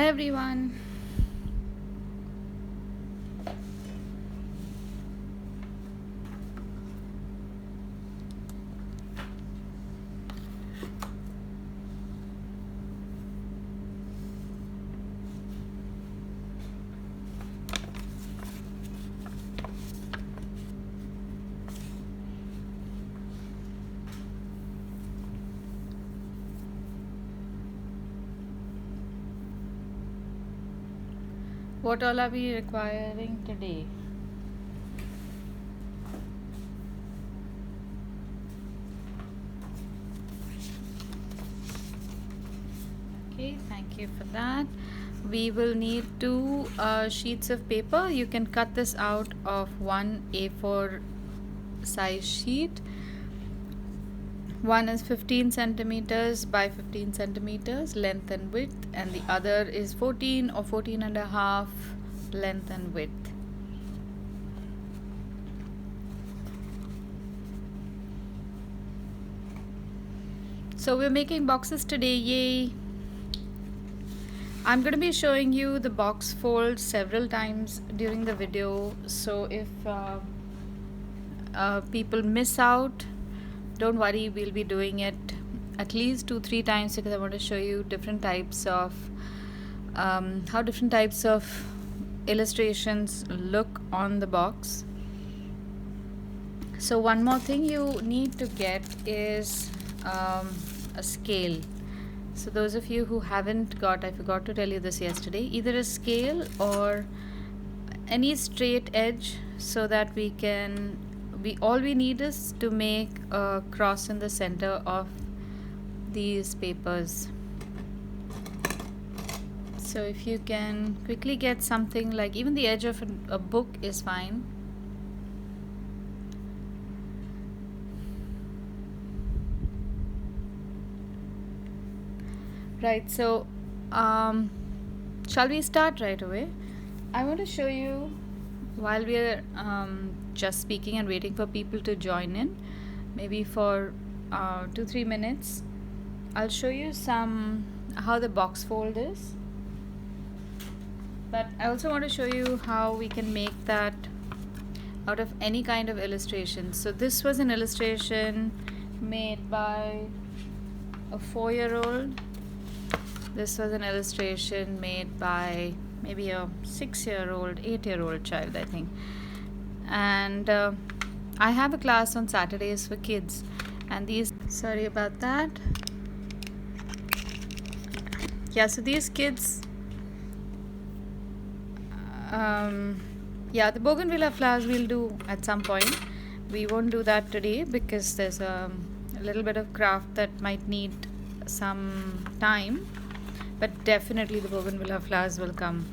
Hi everyone. What all are we requiring today? Okay, thank you for that. We will need two sheets of paper. You can cut this out of one A4 size sheet. One is 15 centimeters by 15 centimeters length and width, and the other is 14 or 14 and a half length and width. So we're making boxes today, yay! I'm going to be showing you the box fold several times during the video, so if people miss out, don't worry, we'll be doing it at least 2-3 times because I want to show you different types of how different types of illustrations look on the box. So one more thing you need to get is a scale. So those of you who haven't got, I forgot to tell you this yesterday, either a scale or any straight edge, so that all we need is to make a cross in the center of these papers. So if you can quickly get something like, even the edge of a book is fine. Right, so shall we start right away? I want to show you, while we are just speaking and waiting for people to join in, maybe for 2-3 minutes, I'll show you how the box fold is. But I also want to show you how we can make that out of any kind of illustration. So this was an illustration made by a 4-year-old. This was an illustration made by maybe a 6-year-old, 8-year-old child, I think. And I have a class on Saturdays for kids, and sorry about that. Yeah, so these kids, the bougainvillea flowers we'll do at some point. We won't do that today because there's a little bit of craft that might need some time. But definitely the bougainvillea flowers will come.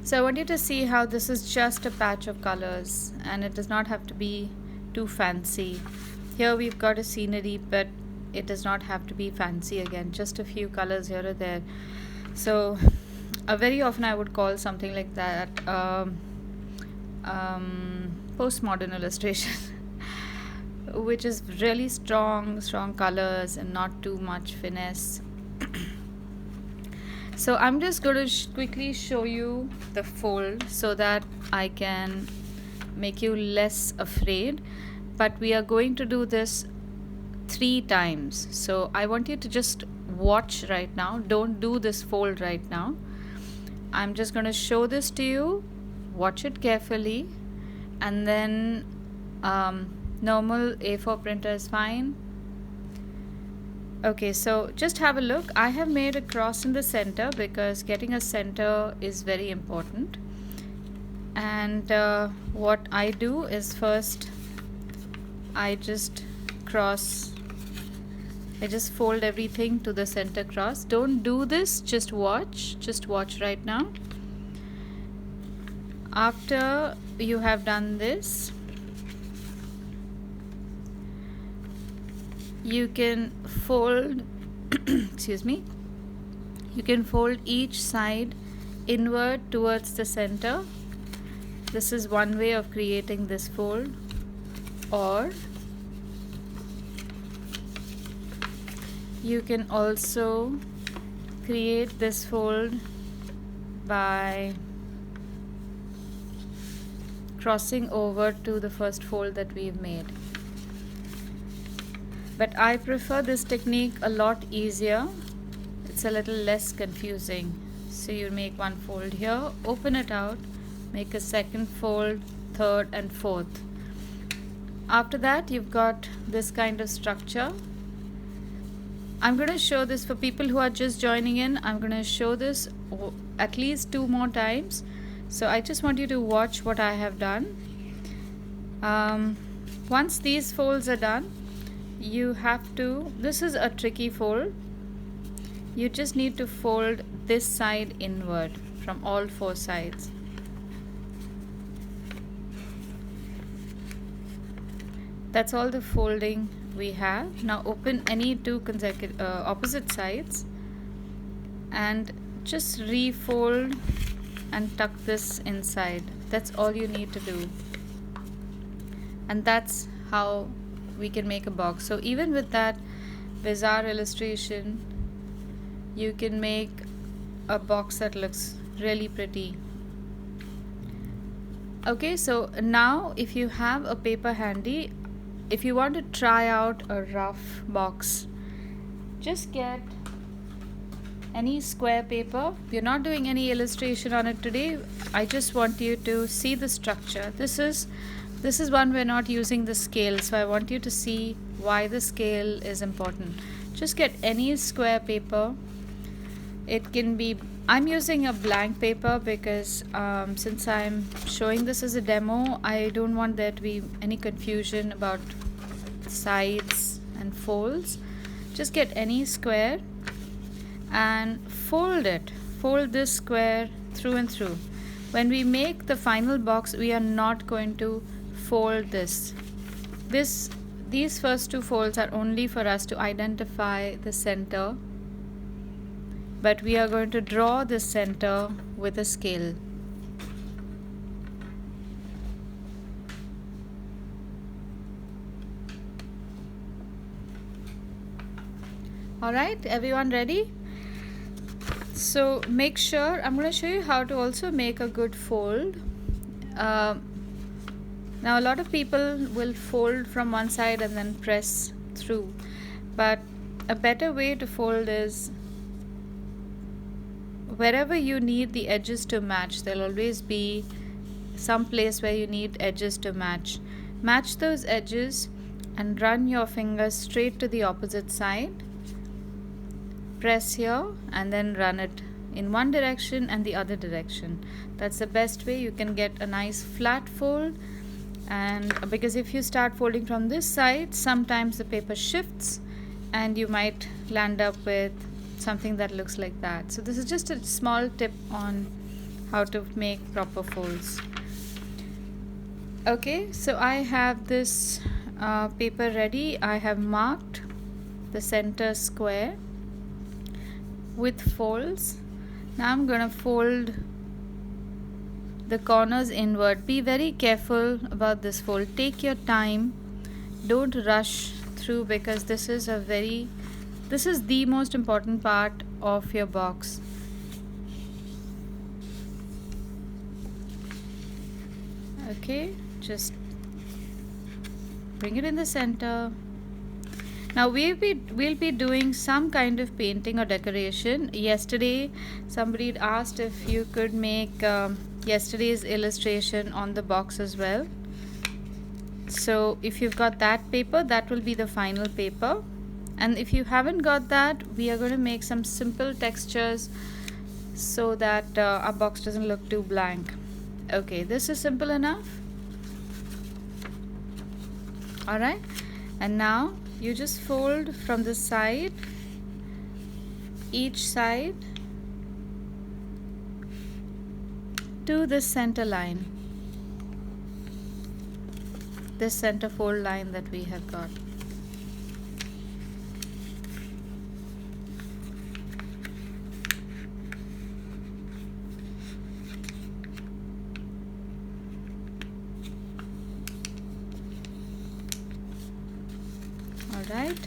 So I want you to see how this is just a patch of colors, and it does not have to be too fancy. Here we've got a scenery, but it does not have to be fancy again, just a few colors here or there. So very often I would call something like that postmodern illustration, which is really strong colors and not too much finesse. So I'm just going to quickly show you the fold so that I can make you less afraid. But we are going to do this 3 times. So I want you to just watch right now. Don't do this fold right now. I'm just going to show this to you. Watch it carefully. And then normal A4 printer is fine. Okay, so just have a look. I have made a cross in the center because getting a center is very important. And what I do is, first I just fold everything to the center cross. Don't do this, just watch right now. After you have done this, you can fold you can fold each side inward towards the center. This is one way of creating this fold. Or you can also create this fold by crossing over to the first fold that we've made. But I prefer this technique a lot easier. It's a little less confusing. So you make one fold here, open it out, make a second fold, third and fourth. After that, you've got this kind of structure. I'm going to show this for people who are just joining in. I'm going to show this at least 2 more times. So I just want you to watch what I have done. Once these folds are done, you have to, this is a tricky fold. You just need to fold this side inward from all 4 sides. That's all the folding we have. Now open any 2 opposite sides and just refold and tuck this inside. That's all you need to do. And that's how we can make a box. So even with that bizarre illustration, you can make a box that looks really pretty. Okay, so now if you have a paper handy, if you want to try out a rough box, just get any square paper. We're not doing any illustration on it today. I just want you to see the structure. This is one we're not using the scale, so I want you to see why the scale is important. Just get any square paper. It can be, I'm using a blank paper because since I'm showing this as a demo, I don't want there to be any confusion about sides and folds. Just get any square and fold it. Fold this square through and through. When we make the final box, we are not going to fold this. These first 2 folds are only for us to identify the center, but we are going to draw the center with a scale. Alright, everyone ready? So make sure, I'm going to show you how to also make a good fold. Now a lot of people will fold from one side and then press through, but a better way to fold is wherever you need the edges to match, there'll always be some place where you need edges to match. Match those edges and run your fingers straight to the opposite side. Press here and then run it in one direction and the other direction. That's the best way. You can get a nice flat fold, and because if you start folding from this side, sometimes the paper shifts and you might land up with something that looks like that. So this is just a small tip on how to make proper folds. Okay, so I have this paper ready. I have marked the center square with folds. Now I'm gonna fold the corners inward. Be very careful about this fold. Take your time. Don't rush through, because this is the most important part of your box. Okay, just bring it in the center. Now we'll be doing some kind of painting or decoration. Yesterday somebody had asked if you could make yesterday's illustration on the box as well. So if you've got that paper, that will be the final paper. And if you haven't got that, we are going to make some simple textures so that our box doesn't look too blank. Okay, this is simple enough. Alright, and now you just fold from the side, each side to this center line, this center fold line that we have got. Alright.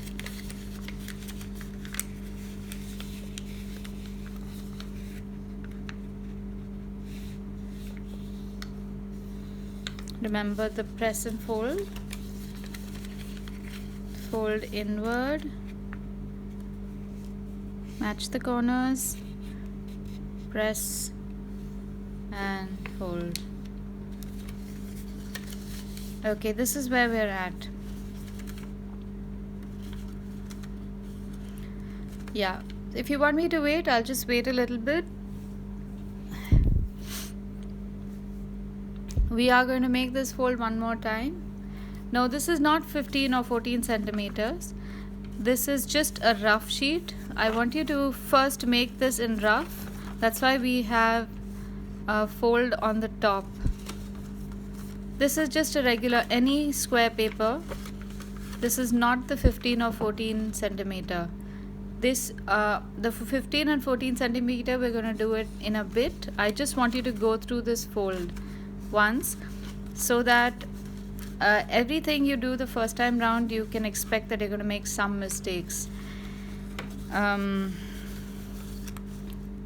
Remember the press and fold. Fold inward. Match the corners. Press and fold. Okay, this is where we're at. Yeah, if you want me to wait, I'll just wait a little bit. We are going to make this fold one more time. Now this is not 15 or 14 centimeters. This is just a rough sheet. I want you to first make this in rough. That's why we have a fold on the top. This is just a regular, any square paper. This is not the 15 or 14 centimeter. This, the 15 and 14 centimeter, we're going to do it in a bit. I just want you to go through this fold once so that everything you do the first time round, you can expect that you're going to make some mistakes.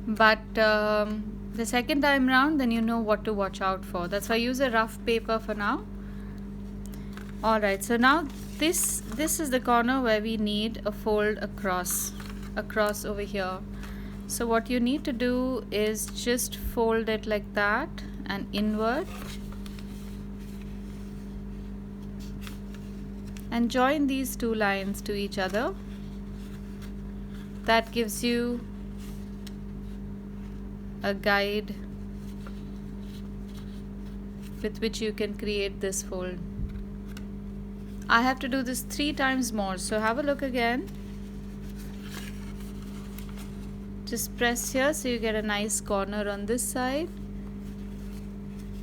But the second time round, then you know what to watch out for. That's why I use a rough paper for now. Alright, so now this is the corner where we need a fold across over here. So what you need to do is just fold it like that and inward. And join these two lines to each other. That gives you a guide with which you can create this fold. I have to do this 3 times more, so have a look again. Just press here so you get a nice corner on this side,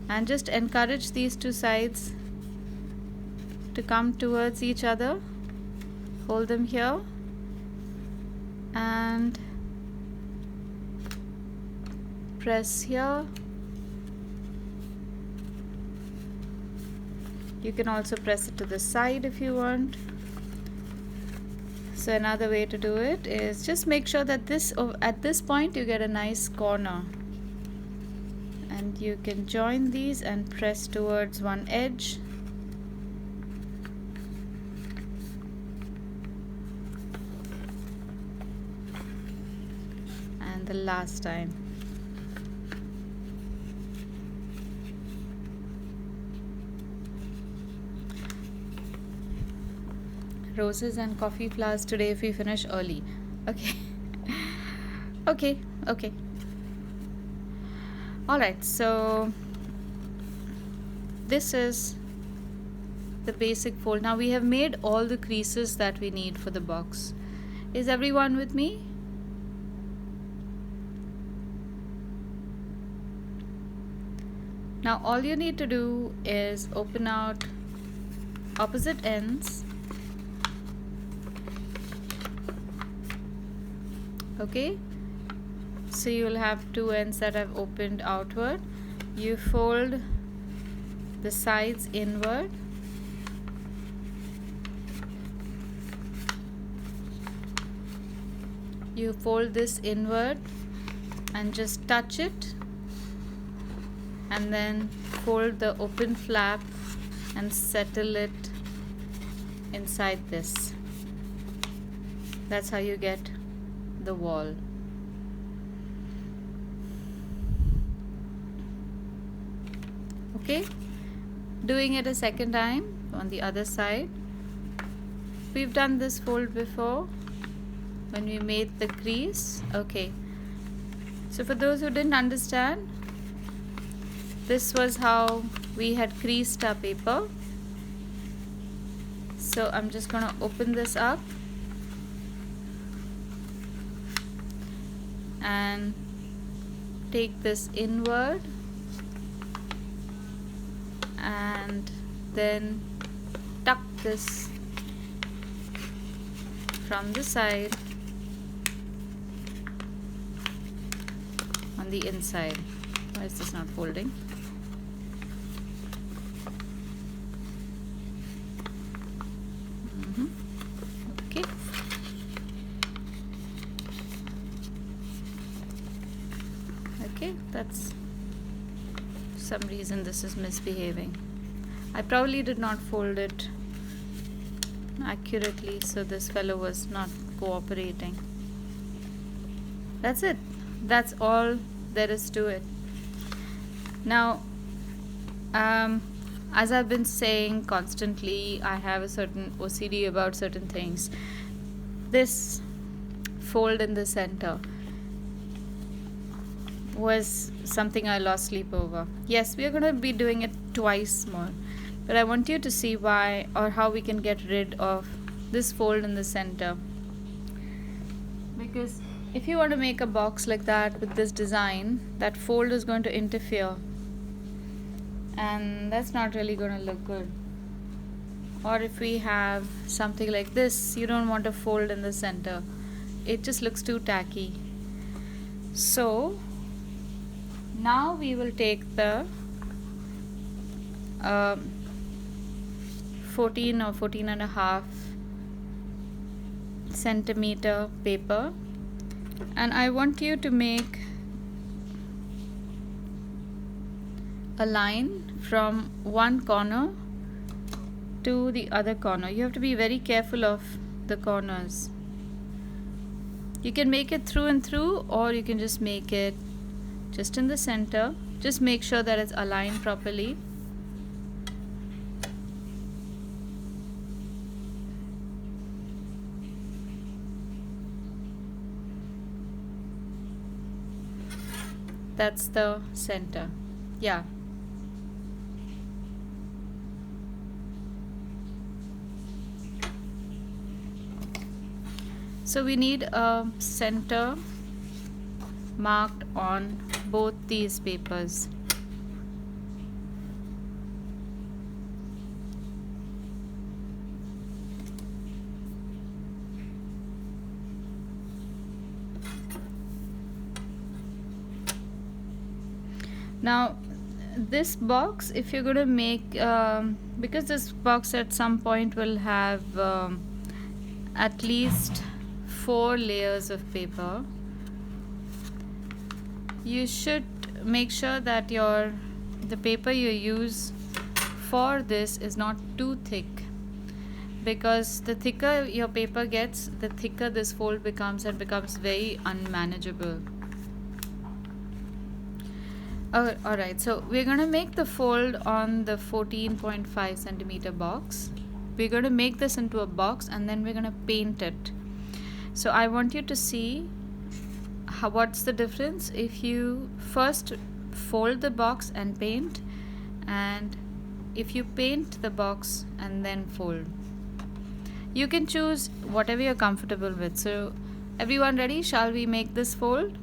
and just encourage these two sides to come towards each other. Hold them here and press here. You can also press it to the side if you want. So another way to do it is just make sure that at this point you get a nice corner, and you can join these and press towards one edge. And the last time. Roses and coffee flowers today if we finish early. Okay. Okay. Alright, so this is the basic fold. Now we have made all the creases that we need for the box. Is everyone with me? Now all you need to do is open out opposite ends. Okay, so you will have two ends that have opened outward. You fold the sides inward. You fold this inward and just touch it, and then fold the open flap and settle it inside this. That's how you get the wall. Okay, doing it a second time on the other side. We've done this fold before when we made the crease. Okay, so for those who didn't understand, this was how we had creased our paper. So I'm just going to open this up and take this inward and then tuck this from the side on the inside. Why is this not folding? Okay. Okay, that's some reason this is misbehaving. I probably did not fold it accurately, so this fellow was not cooperating. That's it. That's all there is to it. Now, as I've been saying constantly, I have a certain OCD about certain things. This fold in the center was something I lost sleep over. Yes, we are going to be doing it twice more, but I want you to see why or how we can get rid of this fold in the center. Because if you want to make a box like that with this design, that fold is going to interfere, and that's not really going to look good. Or if we have something like this, you don't want a fold in the center. It just looks too tacky. So now we will take the 14 or 14 and a half centimeter paper, and I want you to make a line from one corner to the other corner. You have to be very careful of the corners. You can make it through and through, or you can just make it just in the center. Just make sure that it's aligned properly. That's the center. Yeah. So we need a center marked on both these papers. Now this box, if you're going to make, because this box at some point will have at least 4 layers of paper, you should make sure that the paper you use for this is not too thick, because the thicker your paper gets, the thicker this fold becomes and becomes very unmanageable. Alright, so we're going to make the fold on the 14.5 centimeter box. We're going to make this into a box and then we're going to paint it. So I want you to see what's the difference if you first fold the box and paint, and if you paint the box and then fold. You can choose whatever you're comfortable with. So everyone ready? Shall we make this fold?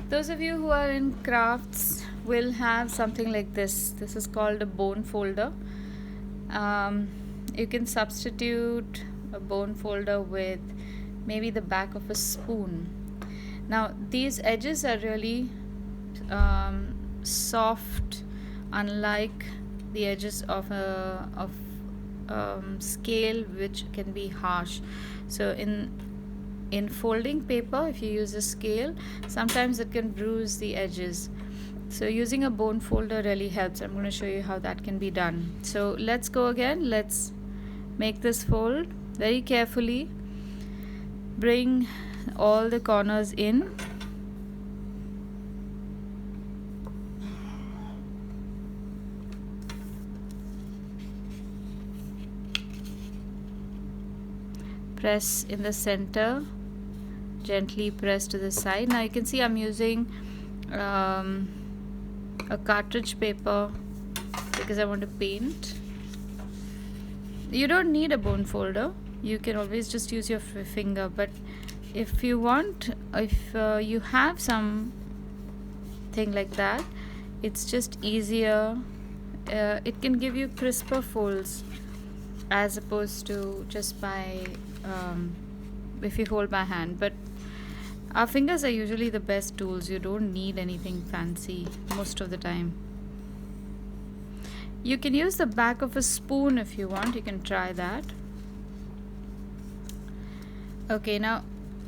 Those of you who are in crafts will have something like this. This is called a bone folder. You can substitute a bone folder with maybe the back of a spoon. Now these edges are really soft, unlike the edges of a scale, which can be harsh. So in folding paper, if you use a scale, sometimes it can bruise the edges. So using a bone folder really helps. I'm going to show you how that can be done. So let's go again. Let's make this fold very carefully. Bring all the corners in. Press in the center. Gently press to the side. Now you can see I'm using a cartridge paper because I want to paint. You don't need a bone folder. You can always just use your finger, but if you want, if you have some thing like that, it's just easier. It can give you crisper folds as opposed to just by if you hold by hand. But our fingers are usually the best tools. You don't need anything fancy most of the time. You can use the back of a spoon if you want. You can try that. Okay, now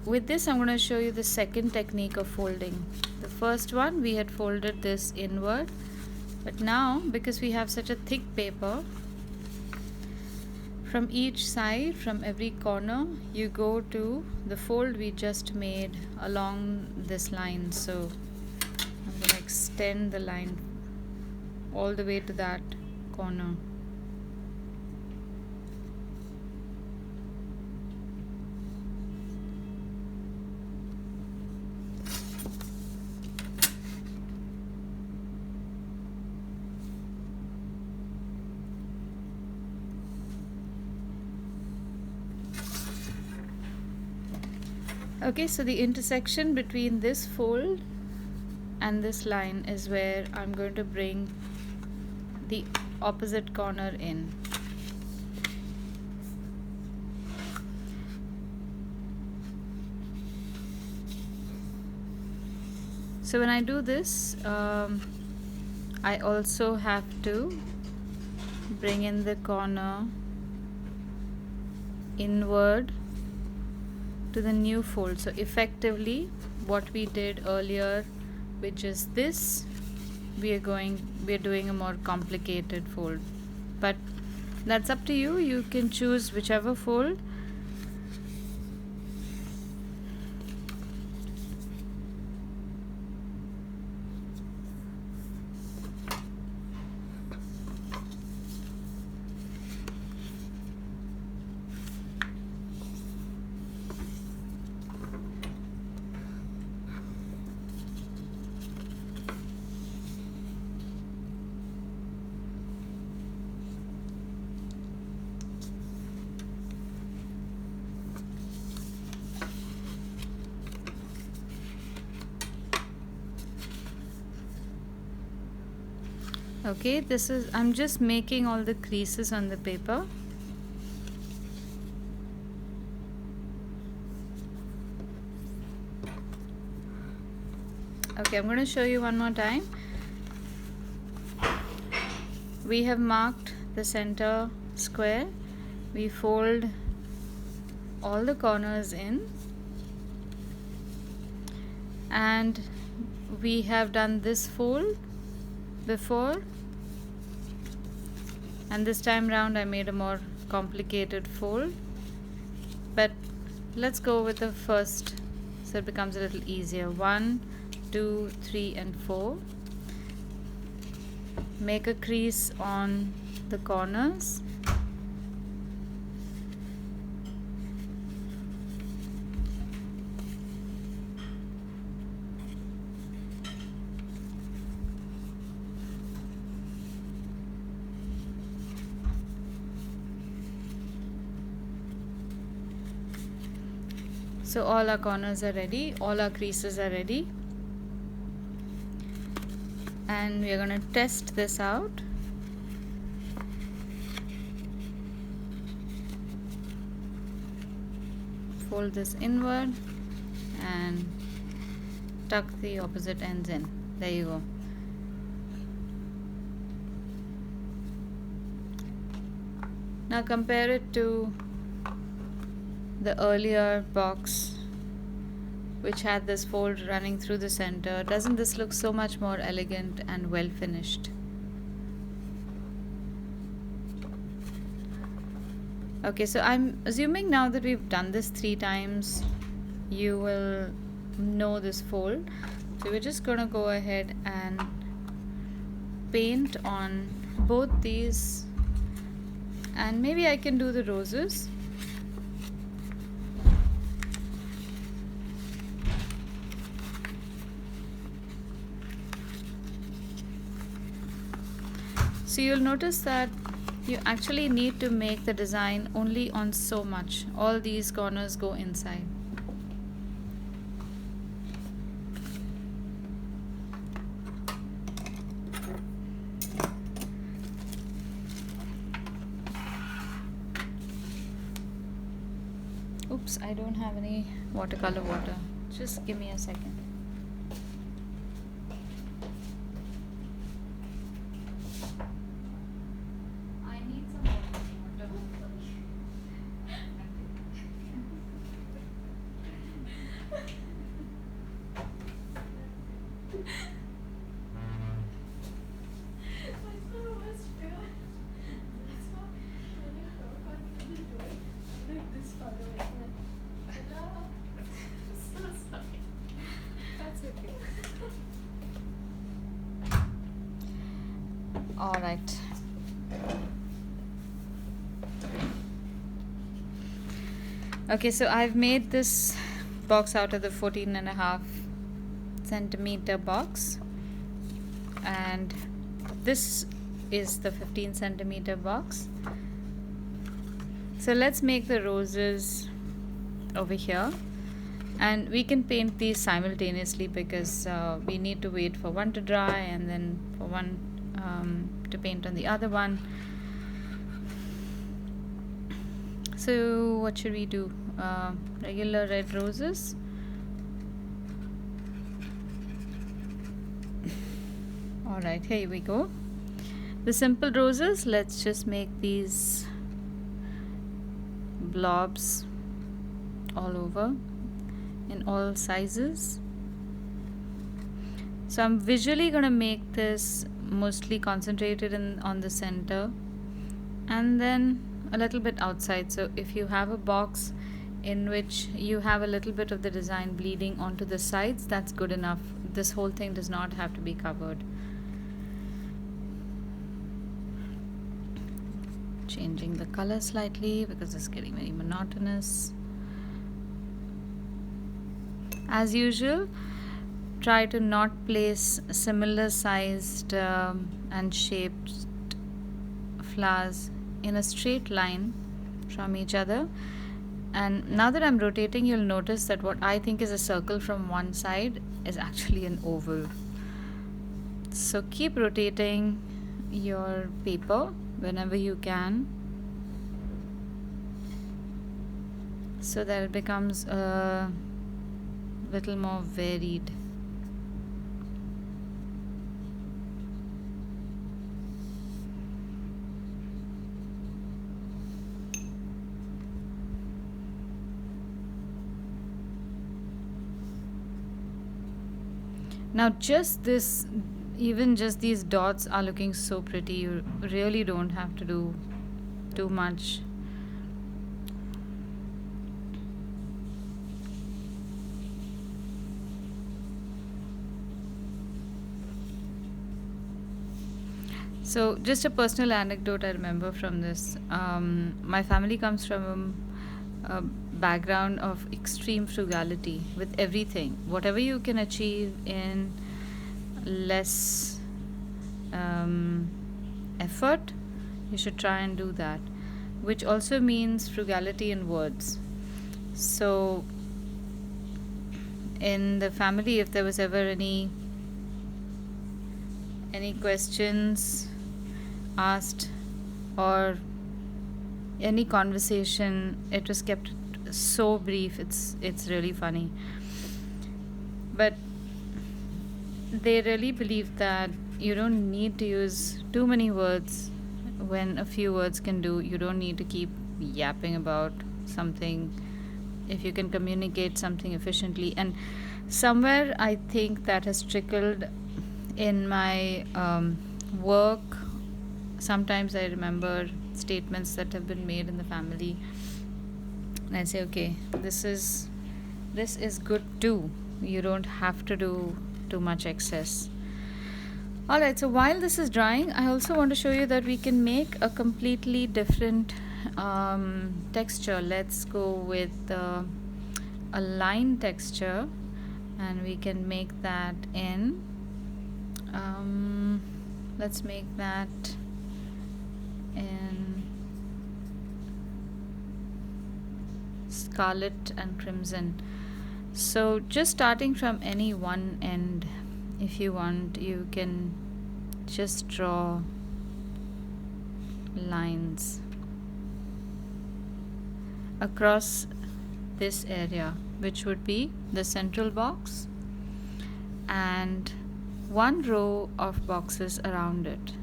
with this I'm going to show you the second technique of folding. The first one we had folded this inward, but now because we have such a thick paper, from each side, from every corner, you go to the fold we just made along this line. So I'm going to extend the line all the way to that corner. Okay, so the intersection between this fold and this line is where I'm going to bring the opposite corner in. So when I do this, I also have to bring in the corner inward to the new fold. So effectively what we did earlier, which is this, we are doing a more complicated fold, but that's up to you. You can choose whichever fold. Okay, this is, I'm just making all the creases on the paper. Okay, I'm going to show you one more time. We have marked the center square. We fold all the corners in, and we have done this fold before, and this time round I made a more complicated fold, but let's go with the first so it becomes a little easier. 1, 2, 3 and 4. Make a crease on the corners. So all our corners are ready, all our creases are ready, and we are going to test this out. Fold this inward and tuck the opposite ends in. There you go. Now compare it to the earlier box which had this fold running through the center. Doesn't this look so much more elegant and well finished? Okay, so I'm assuming now that we've done this 3 times, you will know this fold. So we're just going to go ahead and paint on both these, and maybe I can do the roses. So you'll notice that you actually need to make the design only on so much. All these corners go inside. Oops, I don't have any watercolor water. Just give me a second. All right. Okay, so I've made this box out of the 14.5 centimeter box, and this is the 15 centimeter box. So let's make the roses over here, and we can paint these simultaneously because we need to wait for one to dry and then for one to paint on the other one. So what should we do? Regular red roses. Alright, here we go. The simple roses, let's just make these blobs all over in all sizes. So I'm visually going to make this mostly concentrated on the center and then a little bit outside. So if you have a box in which you have a little bit of the design bleeding onto the sides, that's good enough. This whole thing does not have to be covered. Changing the color slightly because it's getting very monotonous. As usual, try to not place similar sized and shaped flowers in a straight line from each other. And now that I'm rotating, you'll notice that what I think is a circle from one side is actually an oval. So keep rotating your paper whenever you can so that it becomes a little more varied. Now even just these dots are looking so pretty. You really don't have to do too much. So just a personal anecdote I remember from this. My family comes from a background of extreme frugality with everything. Whatever you can achieve in less effort, you should try and do that, which also means frugality in words. So in the family, if there was ever any questions asked or any conversation, it was kept so brief. It's really funny, but they really believe that you don't need to use too many words when a few words can do. You don't need to keep yapping about something if you can communicate something efficiently. And somewhere I think that has trickled in my work. Sometimes I remember statements that have been made in the family and I say, okay, this is good too. You don't have to do too much excess. Alright, so while this is drying, I also want to show you that we can make a completely different texture. Let's go with a line texture, and we can make that in let's make that in scarlet and crimson. So just starting from any one end, if you want, you can just draw lines across this area, which would be the central box and one row of boxes around it.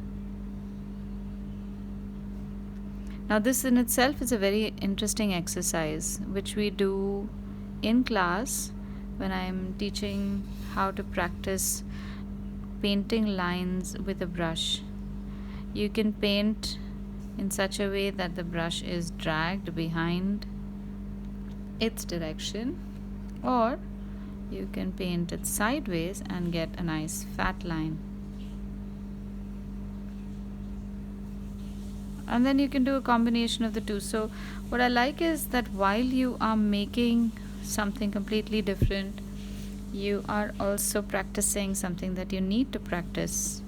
Now this in itself is a very interesting exercise which we do in class when I am teaching how to practice painting lines with a brush. You can paint in such a way that the brush is dragged behind its direction, or you can paint it sideways and get a nice fat line. and then you can do a combination of the two. So what I like is that while you are making something completely different, you are also practicing something that you need to practice.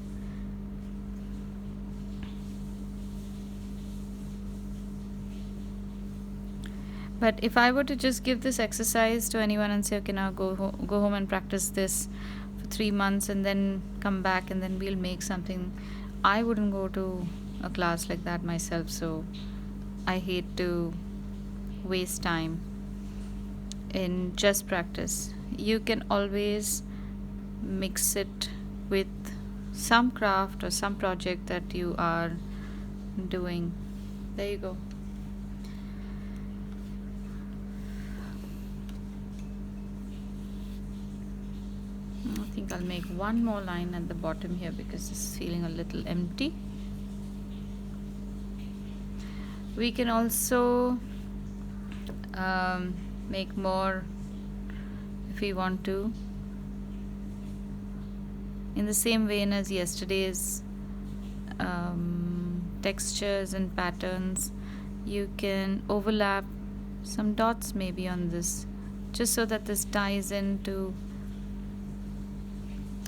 But if I were to just give this exercise to anyone and say, okay, now go home and practice this for 3 months and then come back and then we'll make something, I wouldn't go to a class like that myself. So I hate to waste time in just practice. You can always mix it with some craft or some project that you are doing. There you go. I think I'll make one more line at the bottom here because it's feeling a little empty. We can also make more if we want to. In the same vein as yesterday's textures and patterns, you can overlap some dots maybe on this, just so that this ties into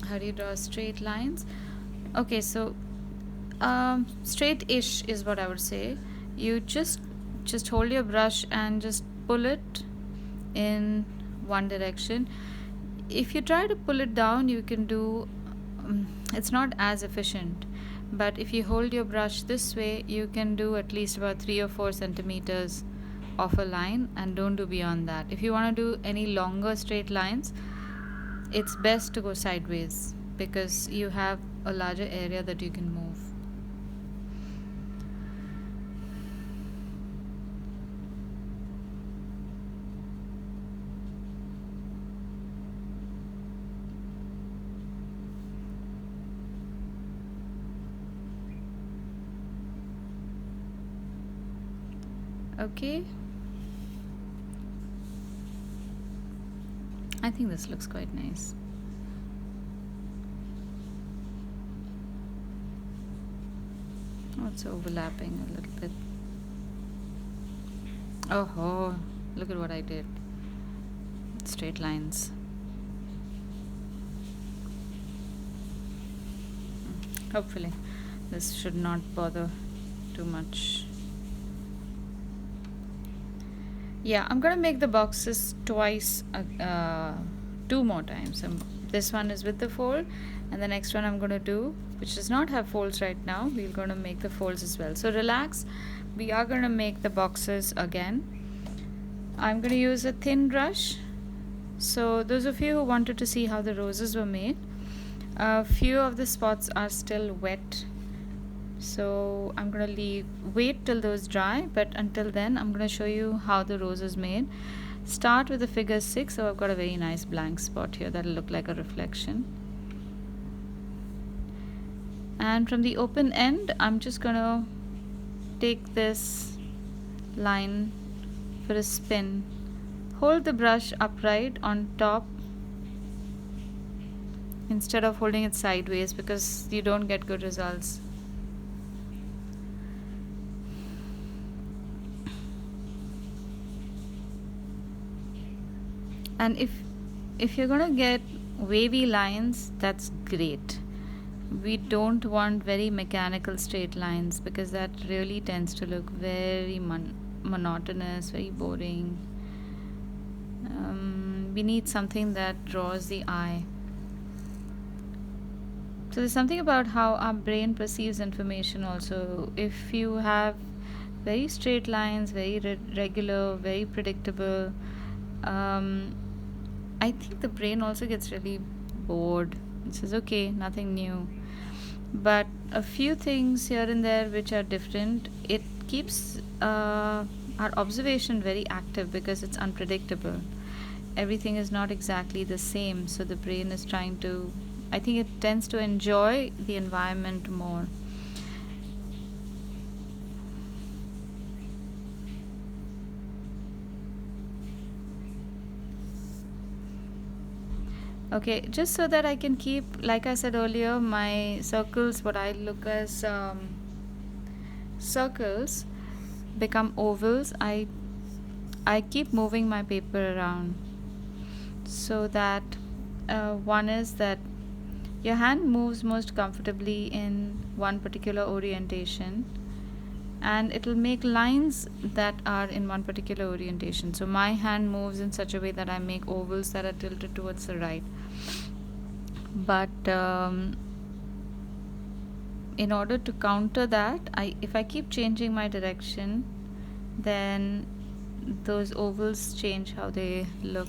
how do you draw straight lines. Okay, so straight-ish is what I would say. You just hold your brush and just pull it in one direction. If you try to pull it down, you can do it's not as efficient, but if you hold your brush this way, you can do at least about 3 or 4 centimeters of a line and don't do beyond that. If you want to do any longer straight lines, it's best to go sideways because you have a larger area that you can move. Okay, I think this looks quite nice. Oh, it's overlapping a little bit. Oh, look at what I did. Straight lines. Hopefully this should not bother too much. Yeah, I'm gonna make the boxes twice, 2 more times. This one is with the fold, and the next one I'm gonna do, which does not have folds right now, we're gonna make the folds as well. So relax, we are gonna make the boxes again. I'm gonna use a thin brush. So those of you who wanted to see how the roses were made, a few of the spots are still wet. So I'm gonna wait till those dry, but until then I'm gonna show you how the rose is made. Start with the figure 6. So I've got a very nice blank spot here that'll look like a reflection, and from the open end I'm just gonna take this line for a spin. Hold the brush upright on top instead of holding it sideways because you don't get good results. And if you're gonna get wavy lines, that's great. We don't want very mechanical straight lines because that really tends to look very monotonous, very boring. We need something that draws the eye. So there's something about how our brain perceives information also. If you have very straight lines, very regular, very predictable, I think the brain also gets really bored. It says, okay, nothing new. But a few things here and there which are different, it keeps our observation very active because it's unpredictable. Everything is not exactly the same, so the brain is trying to, I think it tends to enjoy the environment more. Okay, just so that I can keep, like I said earlier, my circles, what I look as circles become ovals, I keep moving my paper around, so that one is that your hand moves most comfortably in one particular orientation, and it'll make lines that are in one particular orientation. So my hand moves in such a way that I make ovals that are tilted towards the right. But in order to counter that, if I keep changing my direction, then those ovals change how they look.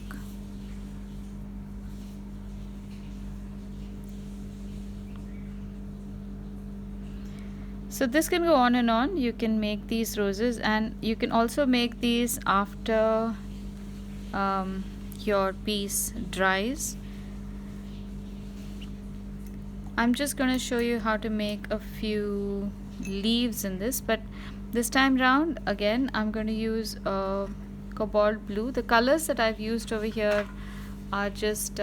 So this can go on and on. You can make these roses, and you can also make these after your piece dries. I'm just going to show you how to make a few leaves in this, but this time round again I'm going to use cobalt blue. The colors that I've used over here are just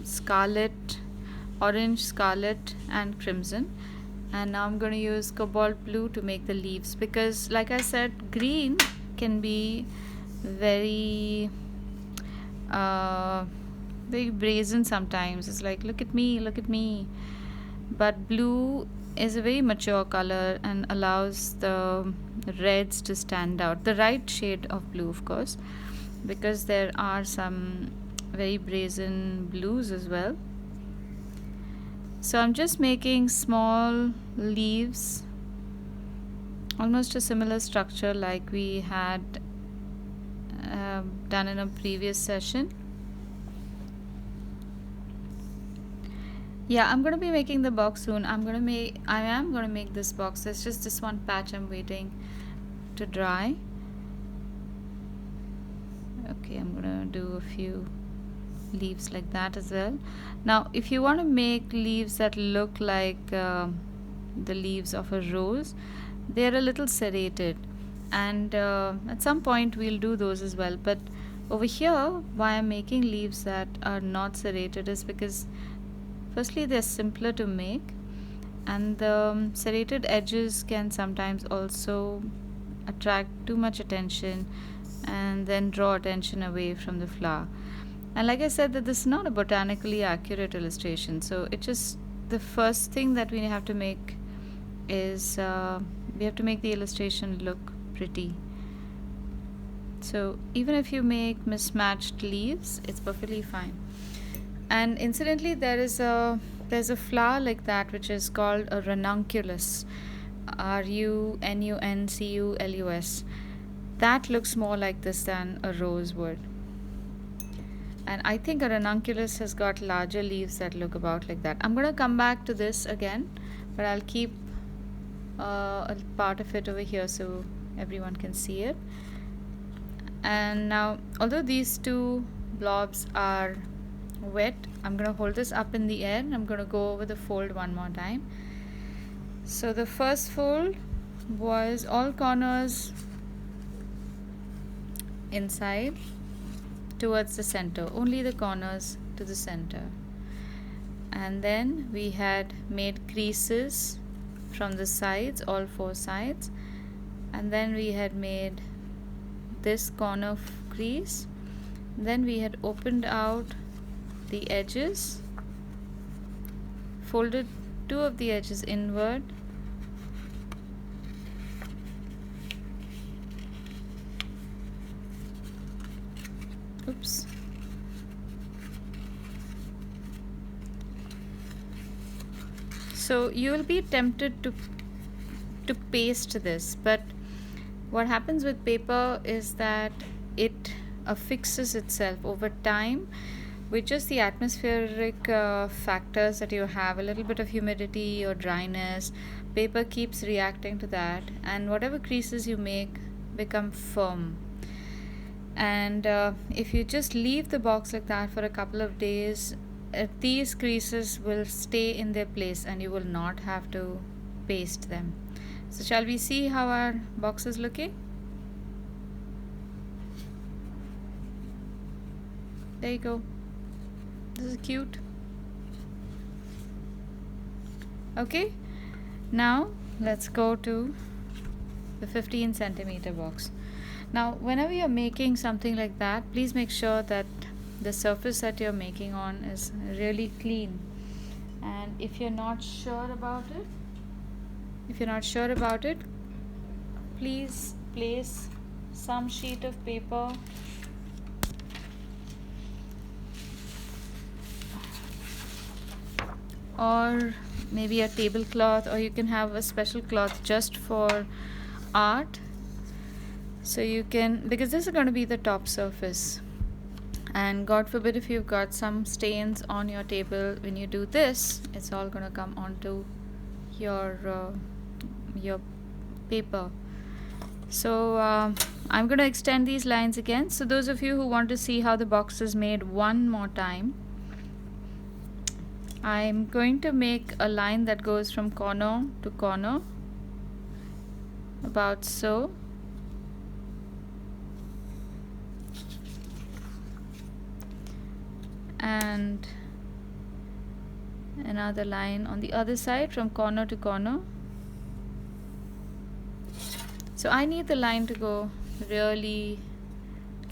scarlet, orange, scarlet and crimson. And now I'm going to use cobalt blue to make the leaves, because like I said, green can be very very brazen sometimes. It's like, look at me, look at me. But blue is a very mature color and allows the reds to stand out. The right shade of blue, of course, because there are some very brazen blues as well. So I'm just making small leaves, almost a similar structure like we had done in a previous session. Yeah, I'm going to be making the box soon. I am going to make this box. There's just this one patch I'm waiting to dry. Okay, I'm going to do a few leaves like that as well. Now if you want to make leaves that look like the leaves of a rose, they're a little serrated, and at some point we'll do those as well. But over here, why I'm making leaves that are not serrated is because firstly they're simpler to make, and the serrated edges can sometimes also attract too much attention and then draw attention away from the flower. And like I said, that this is not a botanically accurate illustration, so it's just the first thing that we have to make is we have to make the illustration look pretty. So even if you make mismatched leaves, it's perfectly fine. And incidentally, there's a flower like that which is called a ranunculus, RUNUNCULUS. That looks more like this than a rose would. And I think a ranunculus has got larger leaves that look about like that. I'm going to come back to this again, but I'll keep a part of it over here so everyone can see it. And now, although these two blobs are wet, I'm going to hold this up in the air and I'm going to go over the fold one more time. So the first fold was all corners inside towards the center, only the corners to the center. And then we had made creases from the sides, all four sides, and then we had made this corner crease. Then we had opened out the edges, folded two of the edges inward, oops, so you will be tempted to paste this, but what happens with paper is that it affixes itself over time with just the atmospheric factors that you have, a little bit of humidity or dryness. Paper keeps reacting to that, and whatever creases you make become firm. And if you just leave the box like that for a couple of days, these creases will stay in their place and you will not have to paste them. So shall we see how our box is looking? There you go. This is cute. Okay, now let's go to the 15 centimeter box. Now whenever you're making something like that, please make sure that the surface that you're making on is really clean. And if you're not sure about it, please place some sheet of paper or maybe a tablecloth, or you can have a special cloth just for art. So you can, because this is going to be the top surface, and God forbid if you've got some stains on your table when you do this, it's all going to come onto your paper. So I'm going to extend these lines again. So those of you who want to see how the box is made one more time, I'm going to make a line that goes from corner to corner, about so. And another line on the other side from corner to corner. So I need the line to go really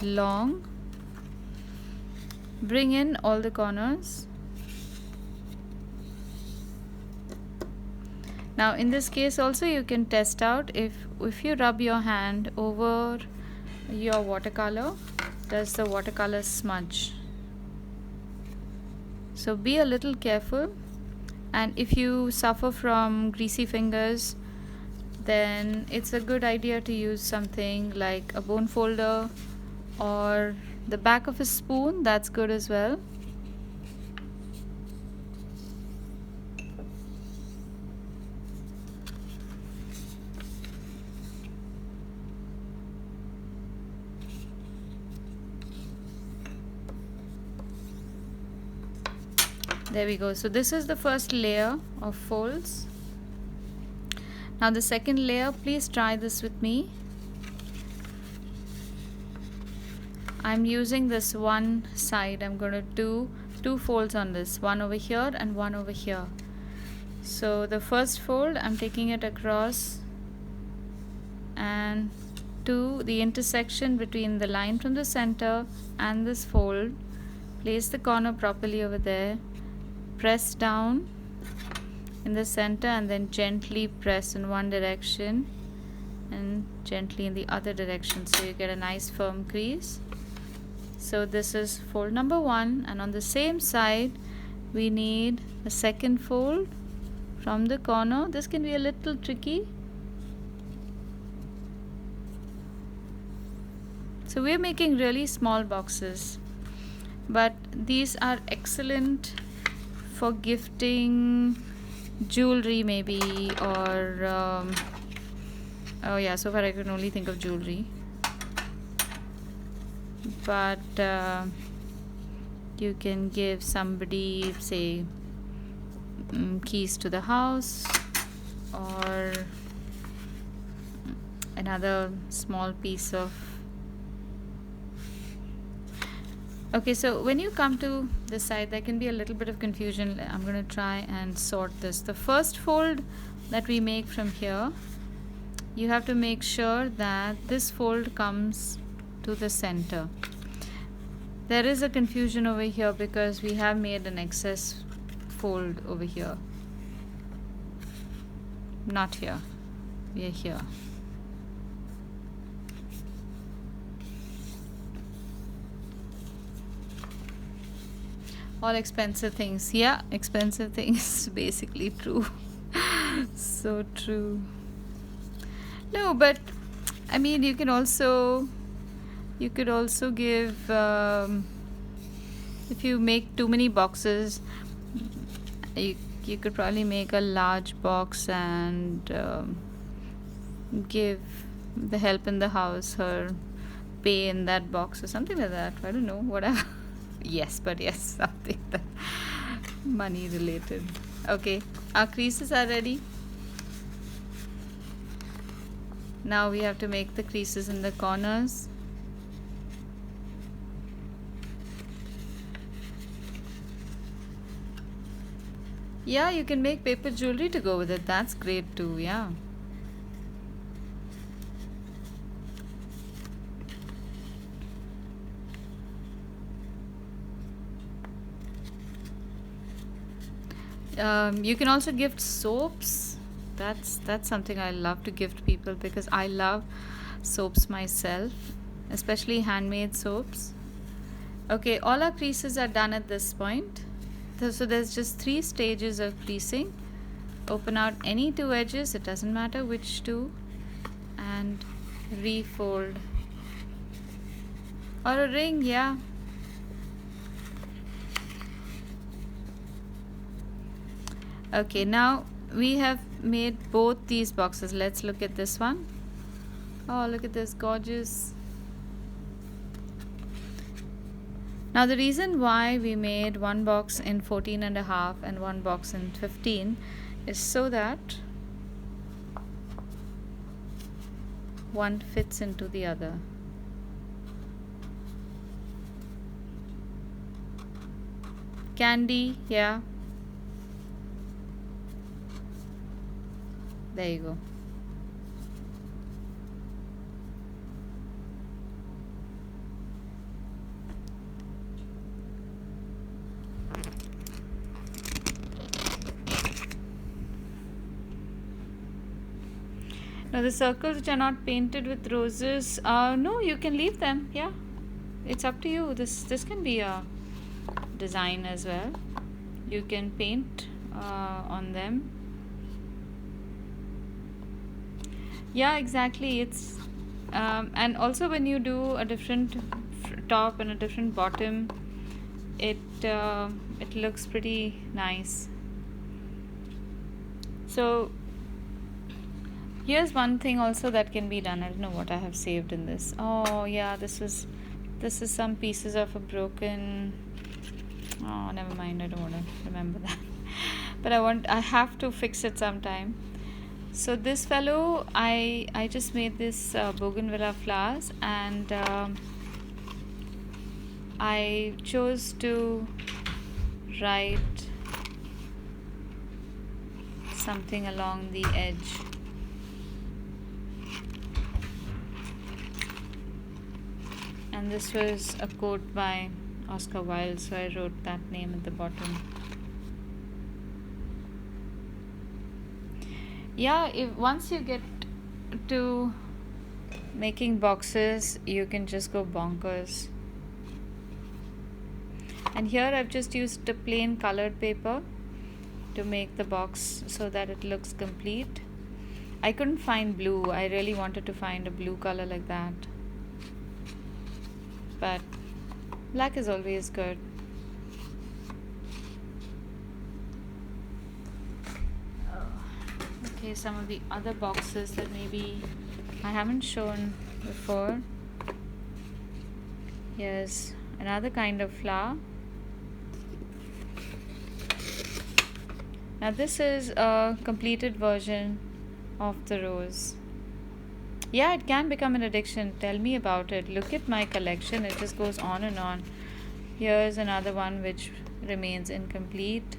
long. Bring in all the corners. Now in this case also you can test out if you rub your hand over your watercolor, does the watercolor smudge? So be a little careful, and if you suffer from greasy fingers, then it's a good idea to use something like a bone folder or the back of a spoon. That's good as well. There we go. So this is the first layer of folds. Now the second layer, please try this with me. I'm using this one side. I'm going to do 2 folds on this, one over here and one over here. So the first fold, I'm taking it across and to the intersection between the line from the center and this fold. Place the corner properly over there. Press down in the center and then gently press in one direction and gently in the other direction, so you get a nice firm crease. So this is fold number 1, and on the same side we need a second fold from the corner. This can be a little tricky. So we're making really small boxes, but these are excellent for gifting jewelry maybe, or oh yeah, so far I can only think of jewelry, but you can give somebody, say, keys to the house or another small piece of. Okay, so when you come to this side, there can be a little bit of confusion. I'm going to try and sort this. The first fold that we make from here, you have to make sure that this fold comes to the center. There is a confusion over here because we have made an excess fold over here. Not here. We are here. All expensive things. Yeah, expensive things. Basically true. So true. No, but I mean, you could also give, if you make too many boxes, you could probably make a large box and give the help in the house her pay in that box or something like that. I don't know, whatever. Yes, but yes, something that money related. Okay, our creases are ready. Now we have to make the creases in the corners. Yeah, you can make paper jewelry to go with it. That's great too, yeah. You can also gift soaps. That's something I love to gift people because I love soaps myself, especially handmade soaps. Okay, all our creases are done at this point. So there's just 3 stages of creasing. Open out any 2 edges, it doesn't matter which 2, and refold. Or a ring, yeah. Okay, now we have made both these boxes. Let's look at this one. Oh, look at this, gorgeous. Now the reason why we made one box in 14.5 and one box in 15 is so that one fits into the other. Candy, yeah. There you go. Now the circles which are not painted with roses, no, you can leave them. Yeah, it's up to you. This can be a design as well. You can paint on them. Yeah, exactly. It's and also when you do a different top and a different bottom, it looks pretty nice. So here's one thing also that can be done. I don't know what I have saved in this. Oh yeah, this is some pieces of a broken. Oh, never mind. I don't want to remember that. But I have to fix it sometime. So this fellow, I just made this bougainvillea flowers, and I chose to write something along the edge. And this was a quote by Oscar Wilde, so I wrote that name at the bottom. Yeah, once you get to making boxes, you can just go bonkers. And here I've just used a plain colored paper to make the box so that it looks complete. I couldn't find blue. I really wanted to find a blue color like that, but black is always good. Okay, some of the other boxes that maybe I haven't shown before. Here's another kind of flower. Now this is a completed version of the rose. Yeah, it can become an addiction. Tell me about it. Look at my collection. It just goes on and on. Here's another one which remains incomplete.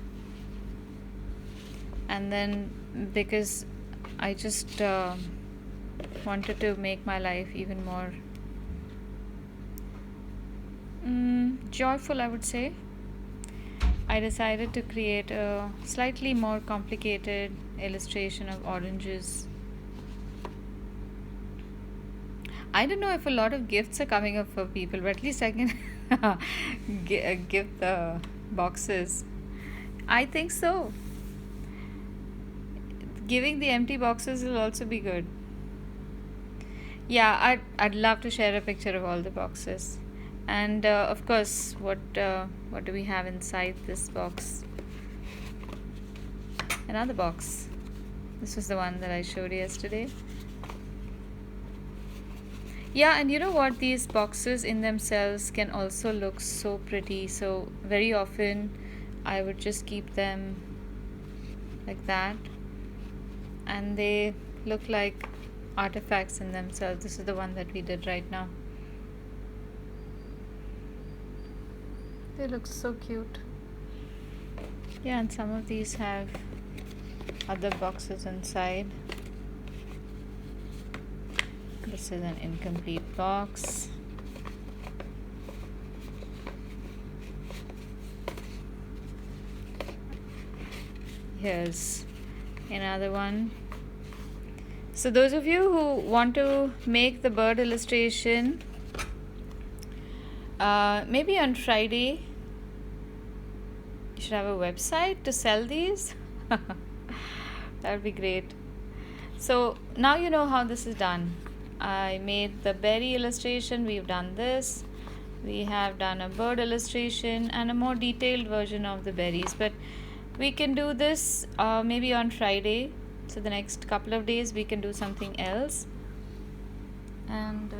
And then because I just wanted to make my life even more joyful, I would say, I decided to create a slightly more complicated illustration of oranges. I don't know if a lot of gifts are coming up for people, but at least I can give the boxes. I think so. Giving the empty boxes will also be good. Yeah, I'd love to share a picture of all the boxes. And of course, what do we have inside this box? Another box. This was the one that I showed yesterday. Yeah, and you know what? These boxes in themselves can also look so pretty. So very often I would just keep them like that, and they look like artifacts in themselves. This is the one that we did right now. They look so cute. Yeah, and some of these have other boxes inside. This is an incomplete box. Here's another one. So those of you who want to make the bird illustration, maybe on Friday, you should have a website to sell these. That would be great. So now you know how this is done. I made the berry illustration, we've done this. We have done a bird illustration and a more detailed version of the berries, but we can do this maybe on Friday. So the next couple of days we can do something else. And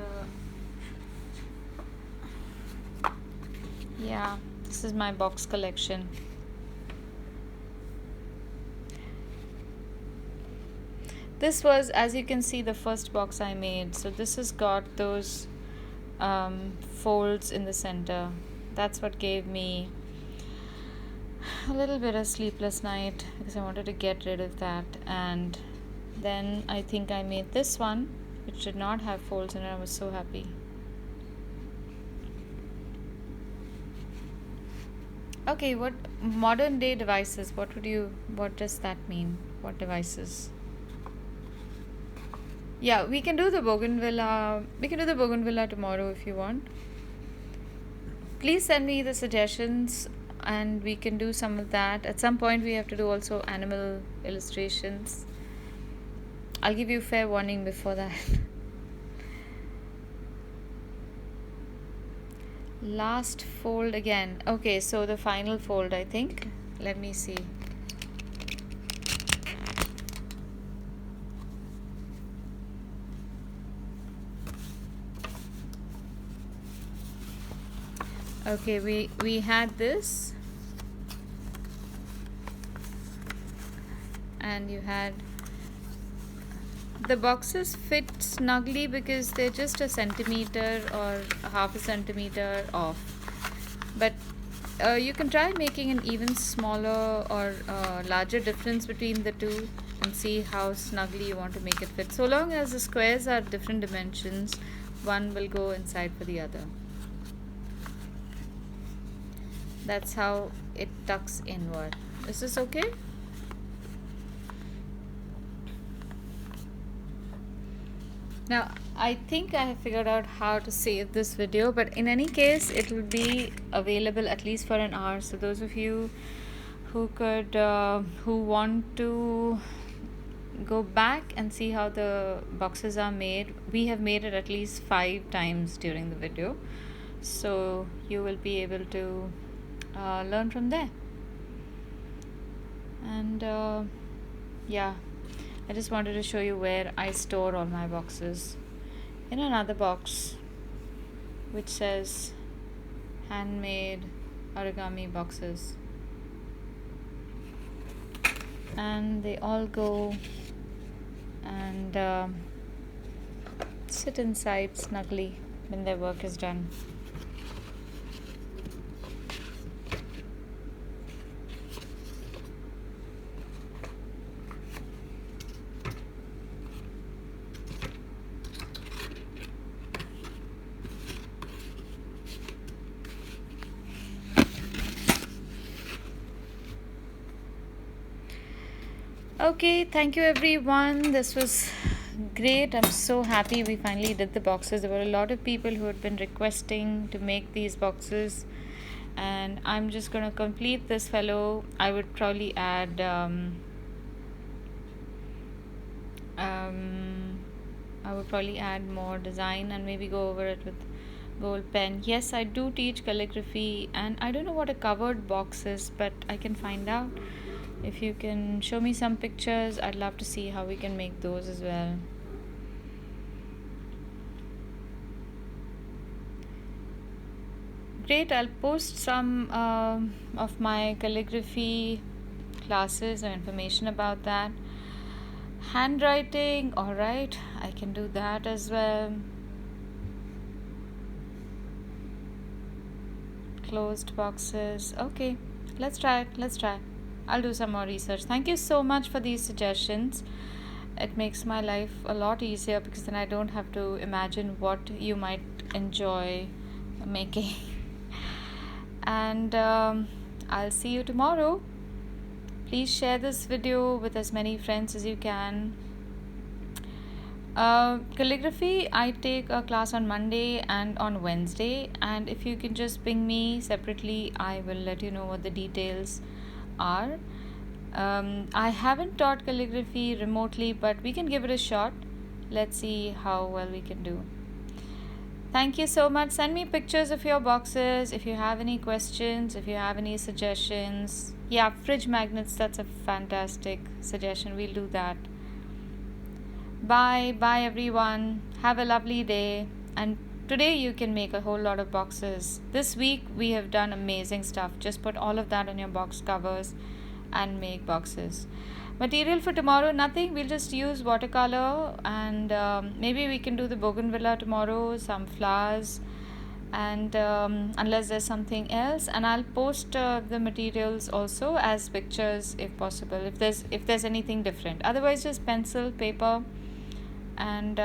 yeah, this is my box collection. This was, as you can see, the first box I made. So this has got those folds in the center. That's what gave me a little bit of sleepless night, because I wanted to get rid of that. And then I think I made this one, which did not have folds in it. I was so happy. Okay, what modern day devices? What does that mean? What devices? Yeah, we can do the bougainvillea. We can do the bougainvillea tomorrow if you want. Please send me the suggestions and we can do some of that. At some point we have to do also animal illustrations. I'll give you fair warning before that. Last fold again. Okay, so the final fold, I think. Let me see. Okay, we had this, and you had the boxes fit snugly because they're just a centimeter or half a centimeter off, but you can try making an even smaller or larger difference between the two and see how snugly you want to make it fit. So long as the squares are different dimensions, one will go inside for the other. That's how it tucks inward. Is this okay? Now, I think I have figured out how to save this video, but in any case, it will be available at least for an hour. So those of you who want to go back and see how the boxes are made, we have made it at least 5 times during the video. So you will be able to learn from there. And yeah, I just wanted to show you where I store all my boxes. In another box which says handmade origami boxes, and they all go and sit inside snugly when their work is done. Okay, thank you everyone. This was great. I'm so happy we finally did the boxes. There were a lot of people who had been requesting to make these boxes, and I'm just going to complete this fellow. I would probably add more design and maybe go over it with gold pen. Yes, I do teach calligraphy, and I don't know what a covered box is, but I can find out. If you can show me some pictures, I'd love to see how we can make those as well. Great, I'll post some of my calligraphy classes or information about that. Handwriting, alright, I can do that as well. Closed boxes, okay, let's try it. I'll do some more research. Thank you so much for these suggestions. It makes my life a lot easier because then I don't have to imagine what you might enjoy making. And I'll see you tomorrow. Please share this video with as many friends as you can. Calligraphy, I take a class on Monday and on Wednesday, and if you can just ping me separately, I will let you know what the details are. I haven't taught calligraphy remotely, but we can give it a shot. Let's see how well we can do. Thank you so much. Send me pictures of your boxes if you have any questions, if you have any suggestions. Yeah, fridge magnets, that's a fantastic suggestion. We'll do that. Bye everyone. Have a lovely day. And today you can make a whole lot of boxes. This week we have done amazing stuff. Just put all of that on your box covers and make boxes. Material for tomorrow, nothing. We'll just use watercolor, and maybe we can do the bougainvillea tomorrow, some flowers, and unless there's something else, and I'll post the materials also as pictures if possible, if there's anything different. Otherwise, just pencil, paper, and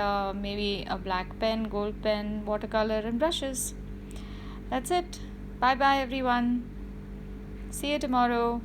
maybe a black pen, gold pen, watercolor, and brushes. That's it. Bye everyone. See you tomorrow.